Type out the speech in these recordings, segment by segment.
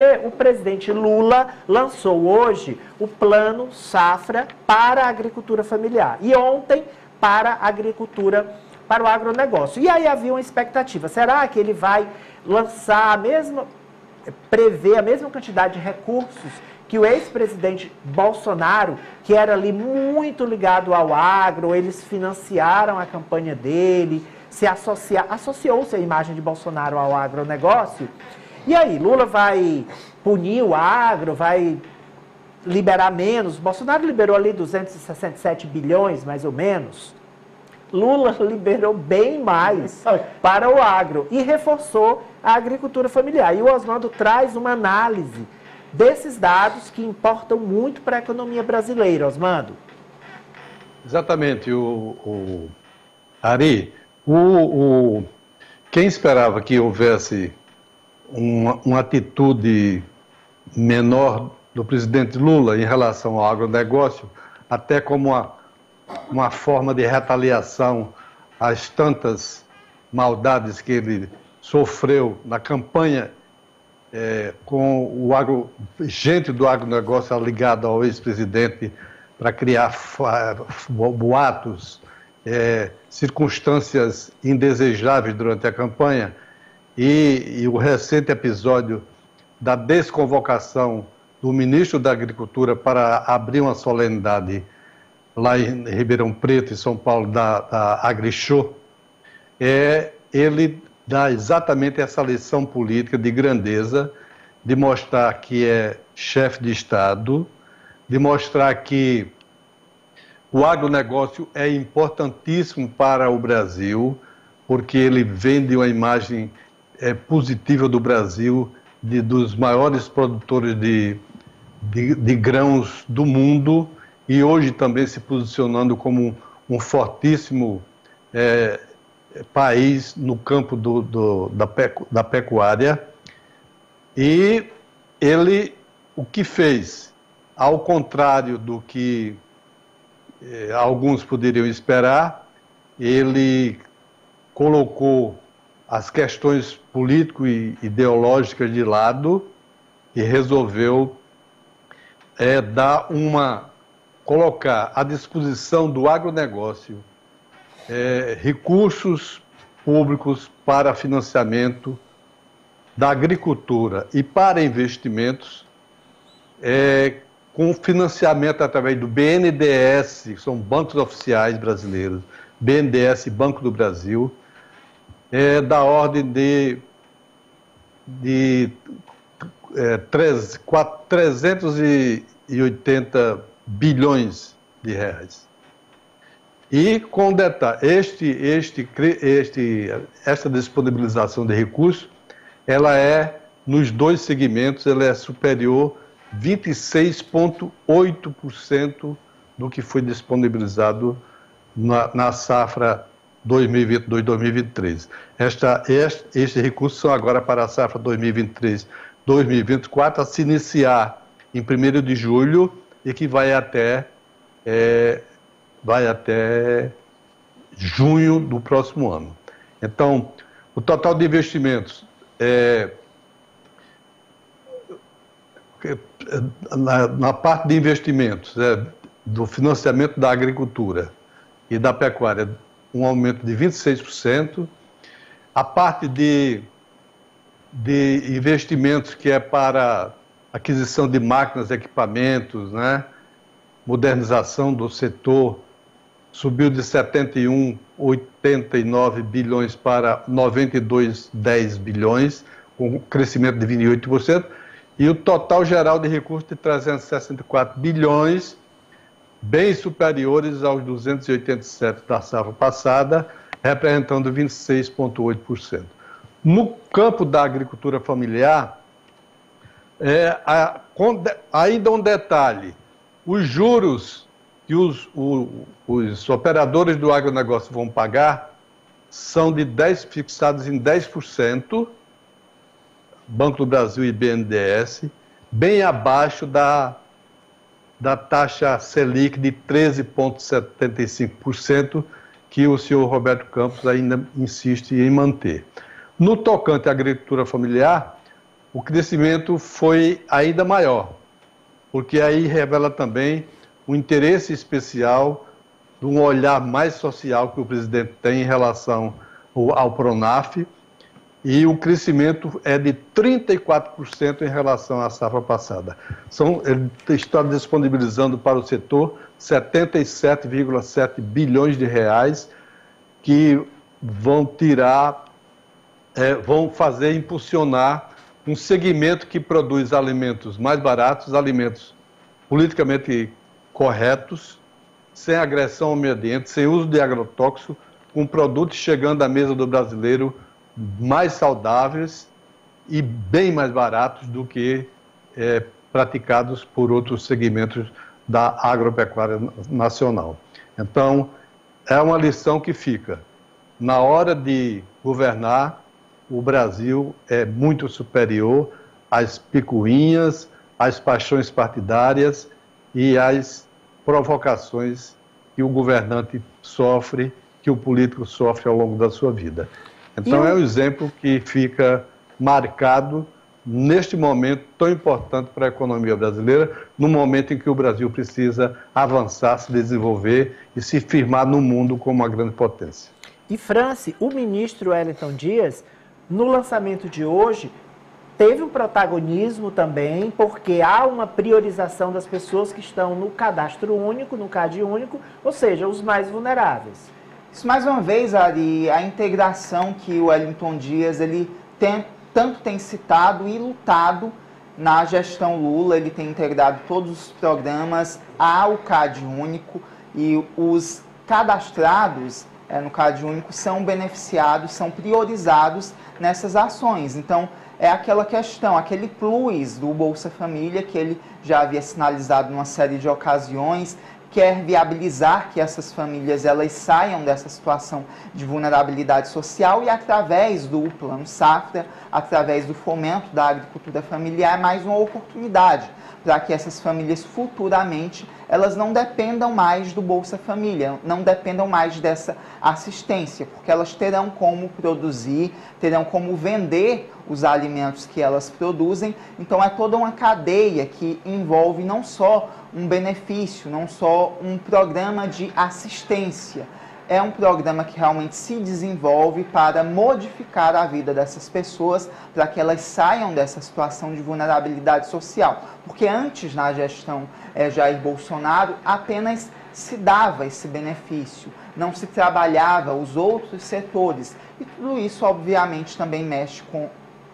o presidente Lula lançou hoje o Plano Safra para a agricultura familiar e ontem para a agricultura, para o agronegócio. E aí havia uma expectativa, será que ele vai lançar prever a mesma quantidade de recursos que o ex-presidente Bolsonaro, que era ali muito ligado ao agro, eles financiaram a campanha dele, associou-se a imagem de Bolsonaro ao agronegócio. E aí, Lula vai punir o agro, vai liberar menos? Bolsonaro liberou ali 267 bilhões, mais ou menos. Lula liberou bem mais para o agro e reforçou a agricultura familiar. E o Oswaldo traz uma análise desses dados que importam muito para a economia brasileira, Oswaldo. Exatamente, Ari. Quem esperava que houvesse uma atitude menor do presidente Lula em relação ao agronegócio, até como uma forma de retaliação às tantas maldades que ele sofreu na campanha com gente do agronegócio ligada ao ex-presidente para criar boatos, circunstâncias indesejáveis durante a campanha. E o recente episódio da desconvocação do ministro da Agricultura para abrir uma solenidade lá em Ribeirão Preto, em São Paulo, da AgriShow, ele dá exatamente essa lição política de grandeza, de mostrar que é chefe de Estado, de mostrar que o agronegócio é importantíssimo para o Brasil, porque ele vende uma imagem positiva do Brasil, dos maiores produtores de grãos do mundo, e hoje também se posicionando como um fortíssimo país no campo da pecuária. E ele, o que fez, ao contrário do que alguns poderiam esperar, ele colocou as questões político e ideológicas de lado e resolveu colocar à disposição do agronegócio recursos públicos para financiamento da agricultura e para investimentos, com financiamento através do BNDES, que são bancos oficiais brasileiros, BNDES e Banco do Brasil, da ordem de 380 bilhões de reais. E com detalhe, esta disponibilização de recursos, ela nos dois segmentos, ela é superior 26,8% do que foi disponibilizado na safra 2022-2023. Estes recursos são agora para a safra 2023-2024, a se iniciar em 1º de julho e que vai até junho do próximo ano. Então, o total de investimentos na parte de investimentos do financiamento da agricultura e da pecuária, um aumento de 26%. A parte de investimentos que é para aquisição de máquinas, equipamentos, modernização do setor, subiu de 71,89 bilhões para 92,10 bilhões, com um crescimento de 28%, e o total geral de recursos de 364 bilhões, bem superiores aos 287 da safra passada, representando 26,8%. No campo da agricultura familiar, ainda um detalhe: os juros que os operadores do agronegócio vão pagar são fixados em 10%, Banco do Brasil e BNDES, bem abaixo da taxa Selic de 13,75%, que o senhor Roberto Campos ainda insiste em manter. No tocante à agricultura familiar, o crescimento foi ainda maior, porque aí revela também o interesse especial de um olhar mais social que o presidente tem em relação ao PRONAF, e o crescimento é de 34% em relação à safra passada. Ele está disponibilizando para o setor 77,7 bilhões de reais que vão vão fazer impulsionar um segmento que produz alimentos mais baratos, alimentos politicamente corretos, sem agressão ao meio ambiente, sem uso de agrotóxico, com produtos chegando à mesa do brasileiro mais saudáveis e bem mais baratos do que praticados por outros segmentos da agropecuária nacional. Então, é uma lição que fica. Na hora de governar, o Brasil é muito superior às picuinhas, às paixões partidárias e às provocações que o governante sofre, que o político sofre ao longo da sua vida. Então é um exemplo que fica marcado neste momento tão importante para a economia brasileira, no momento em que o Brasil precisa avançar, se desenvolver e se firmar no mundo como uma grande potência. E, Franci, o ministro Wellington Dias, no lançamento de hoje, teve um protagonismo também, porque há uma priorização das pessoas que estão no cadastro único, no CAD único, ou seja, os mais vulneráveis. Isso, mais uma vez, Ari, a integração que o Wellington Dias tanto tem citado e lutado na gestão Lula. Ele tem integrado todos os programas ao CAD único e os cadastrados no CAD único são beneficiados, são priorizados nessas ações. Então, é aquela questão, aquele plus do Bolsa Família que ele já havia sinalizado numa série de ocasiões, quer viabilizar que essas famílias elas saiam dessa situação de vulnerabilidade social e através do Plano Safra, através do fomento da agricultura familiar, mais uma oportunidade para que essas famílias futuramente elas não dependam mais do Bolsa Família, não dependam mais dessa assistência, porque elas terão como produzir, terão como vender os alimentos que elas produzem. Então é toda uma cadeia que envolve não só um benefício, não só um programa de assistência, é um programa que realmente se desenvolve para modificar a vida dessas pessoas, para que elas saiam dessa situação de vulnerabilidade social. Porque antes, na gestão Jair Bolsonaro, apenas se dava esse benefício, não se trabalhava os outros setores. E tudo isso, obviamente, também mexe com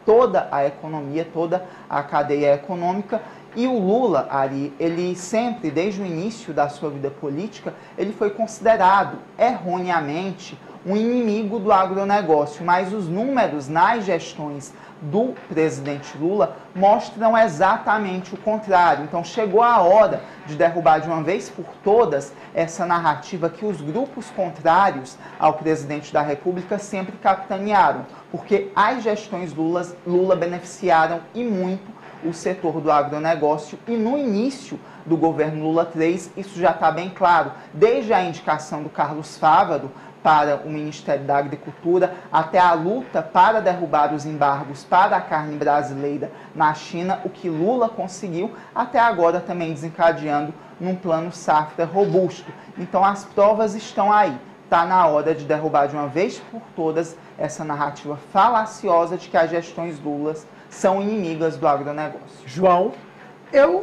toda a economia, toda a cadeia econômica. E o Lula, Ari, ele sempre, desde o início da sua vida política, ele foi considerado erroneamente um inimigo do agronegócio, mas os números nas gestões do presidente Lula mostram exatamente o contrário. Então chegou a hora de derrubar de uma vez por todas essa narrativa que os grupos contrários ao presidente da República sempre capitanearam, porque as gestões Lula beneficiaram e muito o setor do agronegócio, e no início do governo Lula III, isso já está bem claro, desde a indicação do Carlos Fávaro para o Ministério da Agricultura, até a luta para derrubar os embargos para a carne brasileira na China, o que Lula conseguiu, até agora também desencadeando num plano safra robusto. Então as provas estão aí. Está na hora de derrubar de uma vez por todas essa narrativa falaciosa de que as gestões Lula são inimigas do agronegócio. João?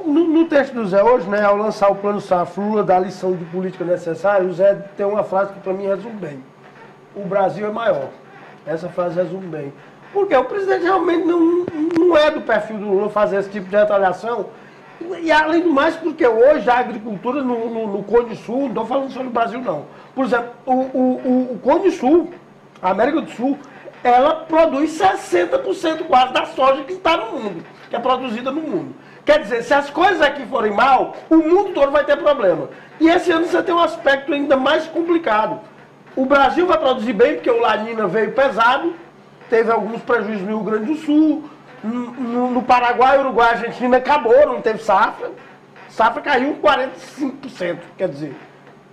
No texto do Zé hoje, ao lançar o Plano Safra, Lula dá a lição de política necessária, o Zé tem uma frase que para mim resume bem. O Brasil é maior. Essa frase resume bem. Porque o presidente realmente não é do perfil do Lula fazer esse tipo de retaliação. E além do mais, porque hoje a agricultura no Cone Sul, não estou falando só do Brasil não. Por exemplo, o Cone Sul, a América do Sul, ela produz 60% quase da soja que está no mundo, que é produzida no mundo. Quer dizer, se as coisas aqui forem mal, o mundo todo vai ter problema. E esse ano você tem um aspecto ainda mais complicado. O Brasil vai produzir bem, porque o La Niña veio pesado, teve alguns prejuízos no Rio Grande do Sul, no Paraguai, Uruguai, Argentina acabou, não teve safra. Safra caiu 45%, quer dizer,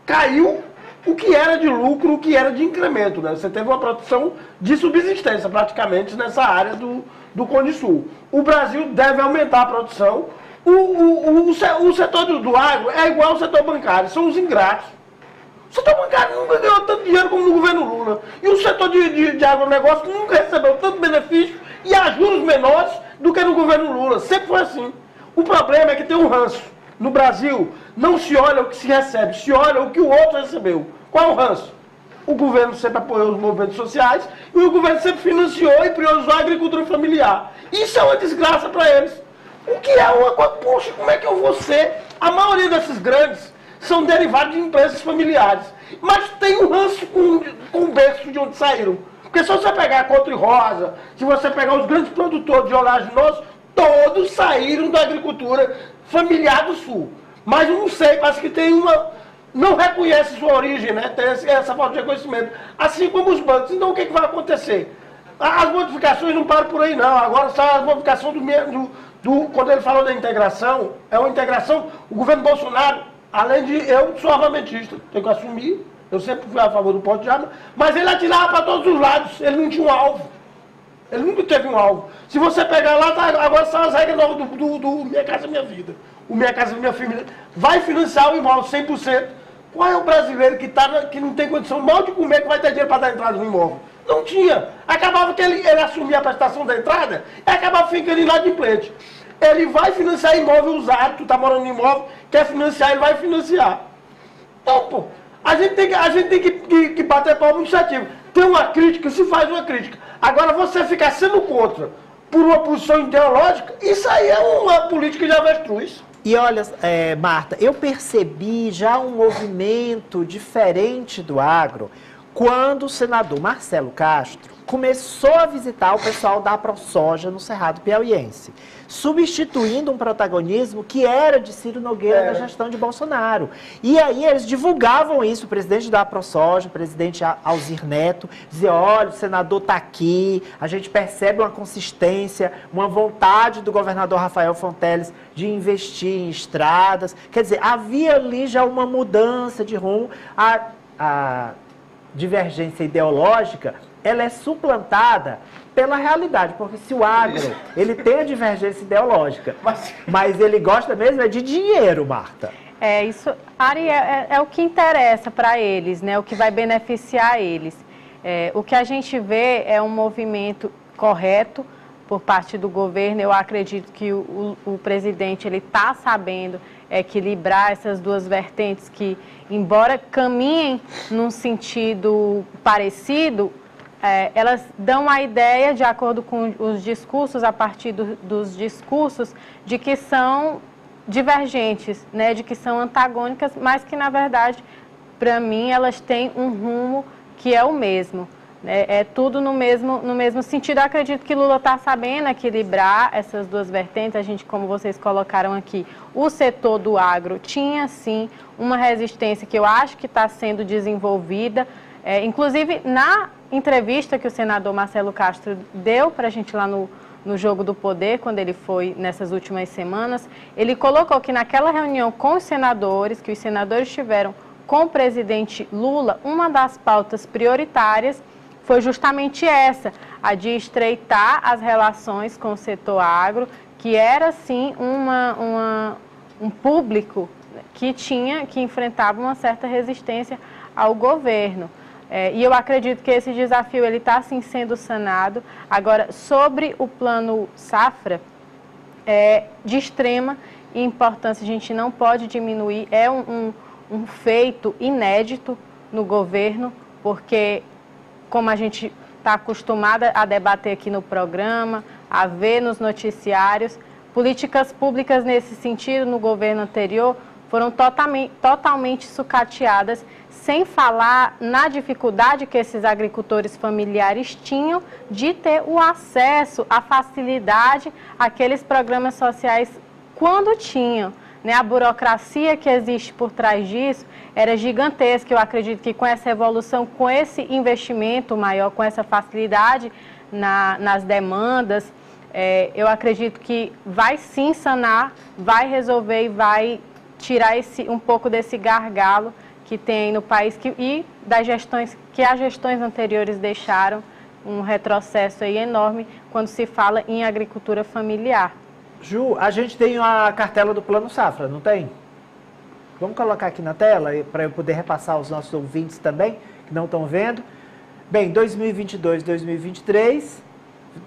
caiu o que era de lucro, o que era de incremento, né? Você teve uma produção de subsistência praticamente nessa área do do Cone Sul. O Brasil deve aumentar a produção. O setor do agro é igual ao setor bancário, são os ingratos. O setor bancário nunca ganhou tanto dinheiro como no governo Lula. E o setor de agronegócio nunca recebeu tanto benefício e a juros menores do que no governo Lula. Sempre foi assim. O problema é que tem um ranço. No Brasil, não se olha o que se recebe, se olha o que o outro recebeu. Qual é o ranço? O governo sempre apoiou os movimentos sociais e o governo sempre financiou e priorizou a agricultura familiar. Isso é uma desgraça para eles. O que é uma coisa? Poxa, como é que eu vou ser? A maioria desses grandes são derivados de empresas familiares. Mas tem um ranço com o berço de onde saíram. Porque se você pegar a Couto e Rosa, se você pegar os grandes produtores de oleaginosos, todos saíram da agricultura familiar do Sul. Mas eu não sei, parece que tem uma... Não reconhece sua origem, né? Tem essa falta de reconhecimento. Assim como os bancos. Então o que vai acontecer? As modificações não param por aí, não. Agora são as modificações quando ele falou da integração, é uma integração... O governo Bolsonaro, além de... Eu sou armamentista, tenho que assumir. Eu sempre fui a favor do porte de arma. Mas ele atirava para todos os lados. Ele não tinha um alvo. Ele nunca teve um alvo. Se você pegar lá, agora são as regras novas do Minha Casa Minha Vida. O Minha Casa Minha Família vai financiar o imóvel 100%. Qual é o brasileiro que não tem condição mal de comer que vai ter dinheiro para dar entrada no imóvel? Não tinha. Acabava que ele assumia a prestação da entrada e acabava ficando inadimplente. Ele vai financiar imóvel usado, tu está morando no imóvel, quer financiar, ele vai financiar. Então, pô, a gente tem que bater palma iniciativa. Tem uma crítica, se faz uma crítica. Agora, você ficar sendo contra por uma posição ideológica, isso aí é uma política de avestruz. E olha, Marta, eu percebi já um movimento diferente do agro quando o senador Marcelo Castro começou a visitar o pessoal da AproSoja no Cerrado Piauiense, substituindo um protagonismo que era de Ciro Nogueira na gestão de Bolsonaro. E aí eles divulgavam isso, o presidente da AproSoja, o presidente Alzir Neto, dizia, olha, o senador está aqui, a gente percebe uma consistência, uma vontade do governador Rafael Fonteles de investir em estradas. Quer dizer, havia ali já uma mudança de rumo. A divergência ideológica, ela é suplantada pela realidade, porque se o agro, ele tem a divergência ideológica, mas ele gosta mesmo de dinheiro, Marta. Isso, Ari, é o que interessa para eles, né? O que vai beneficiar eles. O que a gente vê é um movimento correto por parte do governo. Eu acredito que o presidente ele está sabendo equilibrar essas duas vertentes que, embora caminhem num sentido parecido, elas dão a ideia, de acordo com os discursos, a partir dos discursos, de que são divergentes, né, de que são antagônicas, mas que, na verdade, para mim, elas têm um rumo que é o mesmo. É tudo no mesmo sentido. Eu acredito que Lula está sabendo equilibrar essas duas vertentes. A gente, como vocês colocaram aqui, o setor do agro tinha, sim, uma resistência que eu acho que está sendo desenvolvida. Inclusive, na entrevista que o senador Marcelo Castro deu para a gente lá no Jogo do Poder, quando ele foi nessas últimas semanas, ele colocou que naquela reunião com os senadores, que os senadores tiveram com o presidente Lula, uma das pautas prioritárias foi justamente essa, a de estreitar as relações com o setor agro, que era, sim, um público que enfrentava uma certa resistência ao governo. E eu acredito que esse desafio está, sim, sendo sanado. Agora, sobre o plano safra, de extrema importância, a gente não pode diminuir, é um feito inédito no governo, porque, como a gente está acostumada a debater aqui no programa, a ver nos noticiários, políticas públicas nesse sentido no governo anterior foram totalmente sucateadas, sem falar na dificuldade que esses agricultores familiares tinham de ter o acesso, a facilidade àqueles programas sociais quando tinham. A burocracia que existe por trás disso era gigantesca. Eu acredito que com essa evolução, com esse investimento maior, com essa facilidade nas demandas, eu acredito que vai sim sanar, vai resolver e vai tirar um pouco desse gargalo que tem no país e das gestões que as gestões anteriores deixaram um retrocesso aí enorme quando se fala em agricultura familiar. Ju, a gente tem a cartela do Plano Safra, não tem? Vamos colocar aqui na tela para eu poder repassar aos nossos ouvintes também, que não estão vendo. Bem, 2022, 2023,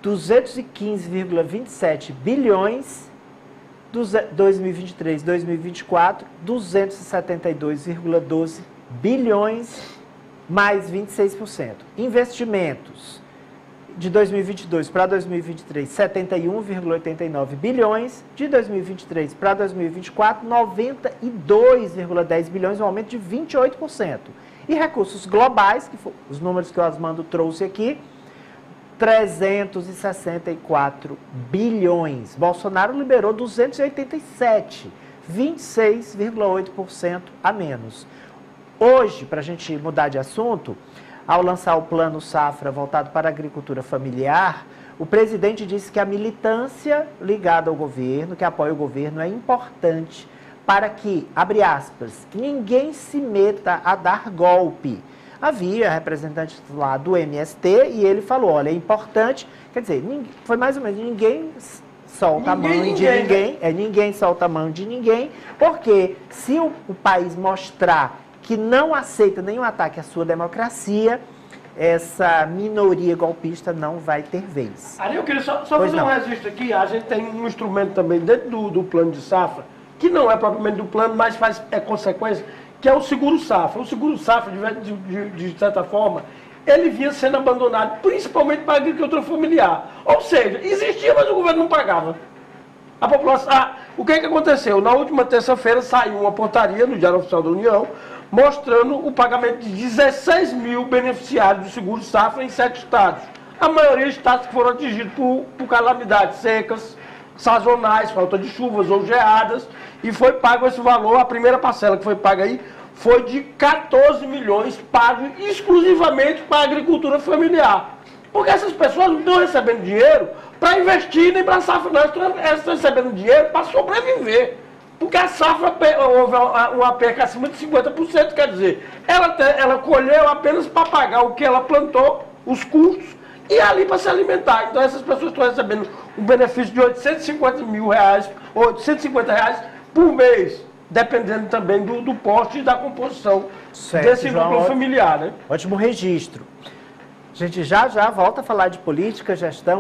215,27 bilhões. 2023, 2024, 272,12 bilhões, mais 26%. Investimentos de 2022 para 2023, 71,89 bilhões. De 2023 para 2024, 92,10 bilhões, um aumento de 28%. E recursos globais, que foram os números que o Osmando trouxe aqui, 364 bilhões. Bolsonaro liberou 287, 26,8% a menos. Hoje, para a gente mudar de assunto, ao lançar o Plano Safra voltado para a agricultura familiar, o presidente disse que a militância ligada ao governo, que apoia o governo, é importante para que, abre aspas, ninguém se meta a dar golpe. Havia representantes lá do MST e ele falou, olha, é importante, quer dizer, foi mais ou menos, ninguém solta a mão de ninguém, ninguém solta a mão de ninguém, porque se o país mostrar que não aceita nenhum ataque à sua democracia, essa minoria golpista não vai ter vez. Ari, eu queria só fazer um registro aqui, a gente tem um instrumento também dentro do plano de safra, que não é propriamente do plano, mas é consequência, que é o seguro-safra. O seguro-safra, de certa forma, ele vinha sendo abandonado, principalmente para a agricultura familiar. Ou seja, existia, mas o governo não pagava. A população... o que aconteceu? Na última terça-feira saiu uma portaria no Diário Oficial da União, mostrando o pagamento de 16 mil beneficiários do seguro-safra em 7 estados. A maioria de estados que foram atingidos por calamidades secas, sazonais, falta de chuvas ou geadas, e foi pago esse valor, a primeira parcela que foi paga aí, foi de 14 milhões pago exclusivamente para a agricultura familiar. Porque essas pessoas não estão recebendo dinheiro para investir nem para a safra, não, elas estão recebendo dinheiro para sobreviver. Porque a safra houve uma perca acima de 50%, quer dizer, ela colheu apenas para pagar o que ela plantou, os custos, e ali para se alimentar. Então essas pessoas estão recebendo um benefício de 850 mil reais, ou 850 reais por mês, dependendo também do porte e da composição desse núcleo familiar, né? Ótimo registro. A gente já volta a falar de política, gestão.